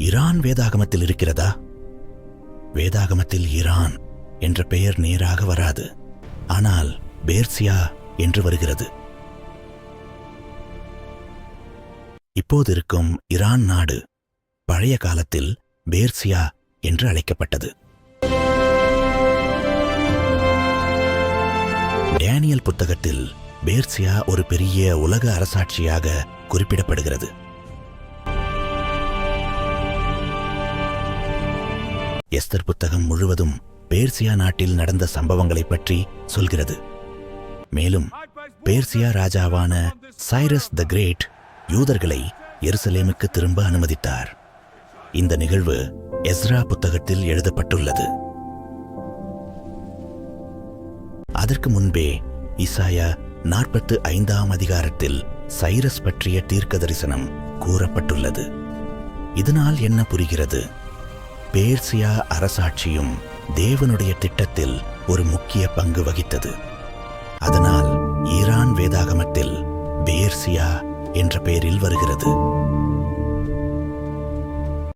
Iran வேதாகமத்தில் இருக்கிறதா? வேதாகமத்தில் ஈரான் என்ற பெயர் நேராக வராது, ஆனால் பேர்சியா என்று வருகிறது. இப்போது இருக்கும் ஈரான் நாடு பழைய காலத்தில் பேர்சியா என்று அழைக்கப்பட்டது. டேனியல் புத்தகத்தில் பேர்சியா ஒரு பெரிய உலக அரசாட்சியாக குறிப்பிடப்படுகிறது. எஸ்தர் புத்தகம் முழுவதும் பேர்சியா நாட்டில் நடந்த சம்பவங்களை பற்றி சொல்கிறது. மேலும் பேர்சியா ராஜாவான சைரஸ் த கிரேட் யூதர்களை எருசலேமுக்கு திரும்ப அனுமதித்தார். இந்த நிகழ்வு எஸ்ரா புத்தகத்தில் எழுதப்பட்டுள்ளது. அதற்கு முன்பே இசாயா 45ஆம் அதிகாரத்தில் சைரஸ் பற்றிய தீர்க்க தரிசனம் கூறப்பட்டுள்ளது. இதனால் என்ன புரிகிறது? பேர்சியா அரசாட்சியும் தேவனுடைய திட்டத்தில் ஒரு முக்கிய பங்கு வகித்தது. அதனால் ஈரான் வேதாகமத்தில் பேர்சியா என்ற பெயரில் வருகிறது.